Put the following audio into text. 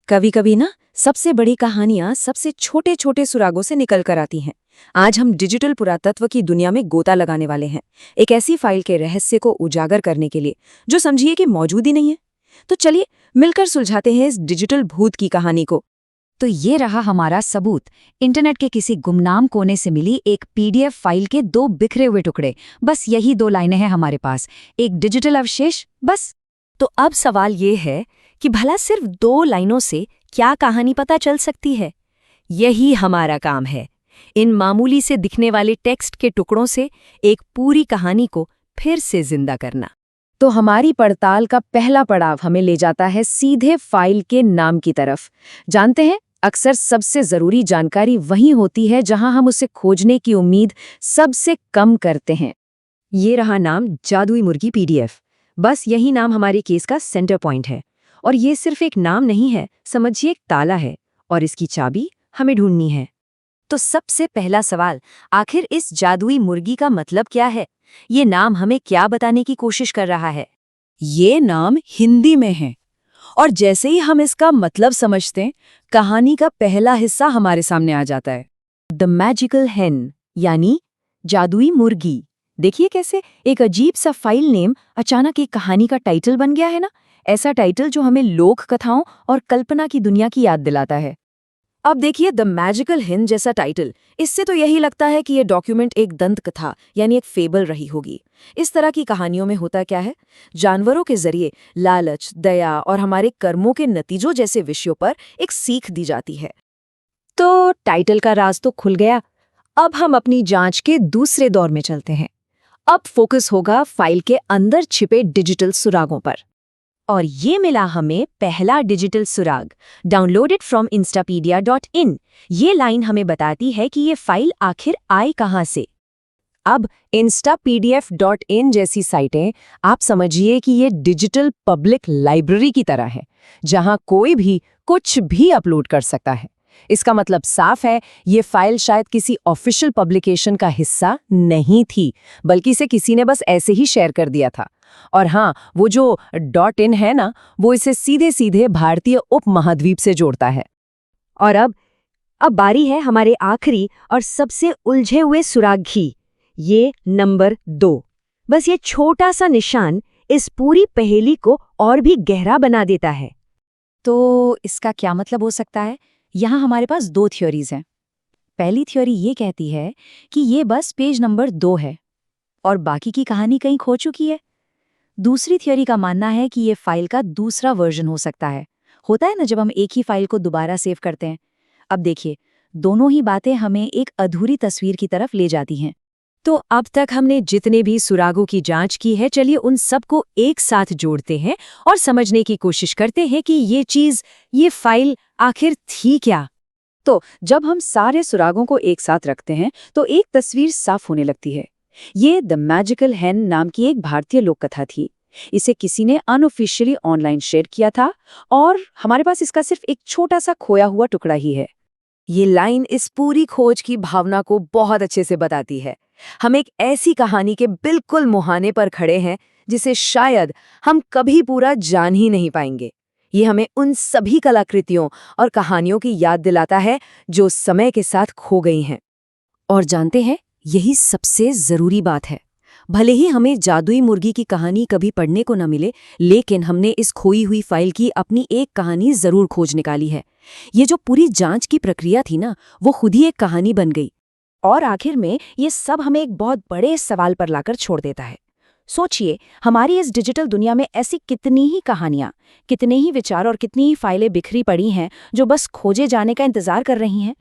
कभी कभी ना सबसे बड़ी कहानियां सबसे छोटे छोटे सुरागों से निकल कर आती हैं। आज हम डिजिटल पुरातत्व की दुनिया में गोता लगाने वाले हैं, एक ऐसी फाइल के रहस्य को उजागर करने के लिए जो समझिए कि मौजूद ही नहीं है। तो चलिए मिलकर सुलझाते हैं इस डिजिटल भूत की कहानी को। तो ये रहा हमारा सबूत। इंटरनेट के किसी गुमनाम कोने से मिली एक पीडीएफ फाइल के 2 बिखरे हुए टुकड़े। बस यही 2 लाइनें हैं हमारे पास, एक डिजिटल अवशेष, बस। तो अब सवाल ये है कि भला सिर्फ 2 लाइनों से क्या कहानी पता चल सकती है? यही हमारा काम है, इन मामूली से दिखने वाले टेक्स्ट के टुकड़ों से एक पूरी कहानी को फिर से जिंदा करना। तो हमारी पड़ताल का पहला पड़ाव हमें ले जाता है सीधे फाइल के नाम की तरफ। जानते हैं, अक्सर सबसे जरूरी जानकारी वहीं होती है जहां हम उसे खोजने की उम्मीद सबसे कम करते हैं। ये रहा नाम, जादुई मुर्गी पीडीएफ। बस यही नाम हमारे केस का सेंटर पॉइंट है। और ये सिर्फ एक नाम नहीं है, समझिए एक ताला है, और इसकी चाबी हमें ढूंढनी है। तो सबसे पहला सवाल, आखिर इस जादुई मुर्गी का मतलब क्या है? ये नाम हमें क्या बताने की कोशिश कर रहा है? ये नाम हिंदी में है, और जैसे ही हम इसका मतलब समझते हैं, कहानी का पहला हिस्सा हमारे सामने आ जाता है। द मैजिकल हेन, यानी जादुई मुर्गी। देखिए कैसे एक अजीब सा फाइल नेम अचानक एक कहानी का टाइटल बन गया है ना। ऐसा टाइटल जो हमें लोक कथाओं और कल्पना की दुनिया की याद दिलाता है। अब देखिए, द मैजिकल हिन जैसा टाइटल, इससे तो यही लगता है कि ये डॉक्यूमेंट एक दंत कथा यानी एक फेबल रही होगी। इस तरह की कहानियों में होता क्या है, जानवरों के जरिए लालच, दया और हमारे कर्मों के नतीजों जैसे विषयों पर एक सीख दी जाती है। तो टाइटल का राज तो खुल गया। अब हम अपनी जांच के दूसरे दौर में चलते हैं। अब फोकस होगा फाइल के अंदर छिपे डिजिटल सुरागों पर। और ये मिला हमें पहला डिजिटल सुराग, डाउनलोडेड फ्रॉम instapedia.in। ये लाइन हमें बताती है कि ये फाइल आखिर आई कहाँ से। अब instapdf.in जैसी साइटें, आप समझिए कि ये डिजिटल पब्लिक लाइब्रेरी की तरह है, जहां कोई भी कुछ भी अपलोड कर सकता है। इसका मतलब साफ है, ये फाइल शायद किसी ऑफिशियल पब्लिकेशन का हिस्सा नहीं थी, बल्कि इसे किसी ने बस ऐसे ही शेयर कर दिया था। और हाँ, वो जो .in है ना, वो इसे सीधे सीधे भारतीय उपमहाद्वीप से जोड़ता है। और अब बारी है हमारे आखिरी और सबसे उलझे हुए सुराग की, ये नंबर 2। बस ये छोटा सा निशान इस पूरी पहेली को और भी गहरा बना देता है। तो इसका क्या मतलब हो सकता है? यहाँ हमारे पास 2 थ्योरीज हैं। पहली थ्योरी ये कहती है कि ये बस पेज नंबर 2 है और बाकी की कहानी कहीं खो चुकी है। दूसरी थ्योरी का मानना है कि ये फाइल का दूसरा वर्जन हो सकता है। होता है ना जब हम एक ही फाइल को दोबारा सेव करते हैं। अब देखिए, दोनों ही बातें हमें एक अधूरी तस्वीर की तरफ ले जाती हैं। तो अब तक हमने जितने भी सुरागों की जांच की है, चलिए उन सबको एक साथ जोड़ते हैं और समझने की कोशिश करते हैं कि ये फाइल आखिर थी क्या। तो जब हम सारे सुरागों को एक साथ रखते हैं तो एक तस्वीर साफ होने लगती है। ये द मैजिकल हेन नाम की एक भारतीय लोक कथा थी। इसे किसी ने अनऑफिशियली ऑनलाइन शेयर किया था और हमारे पास इसका सिर्फ एक छोटा सा खोया हुआ टुकड़ा ही है। ये लाइन इस पूरी खोज की भावना को बहुत अच्छे से बताती है। हम एक ऐसी कहानी के बिल्कुल मुहाने पर खड़े हैं जिसे शायद हम कभी पूरा जान ही नहीं पाएंगे। ये हमें उन सभी कलाकृतियों और कहानियों की याद दिलाता है जो समय के साथ खो गई हैं। और जानते हैं, यही सबसे जरूरी बात है। भले ही हमें जादुई मुर्गी की कहानी कभी पढ़ने को न मिले, लेकिन हमने इस खोई हुई फाइल की अपनी एक कहानी जरूर खोज निकाली है। ये जो पूरी जांच की प्रक्रिया थी ना, वो खुद ही एक कहानी बन गई। और आखिर में ये सब हमें एक बहुत बड़े सवाल पर लाकर छोड़ देता है। सोचिए, हमारी इस डिजिटल दुनिया में ऐसी कितनी ही कहानियां, कितने ही विचार और कितनी ही फाइलें बिखरी पड़ी हैं जो बस खोजे जाने का इंतजार कर रही हैं।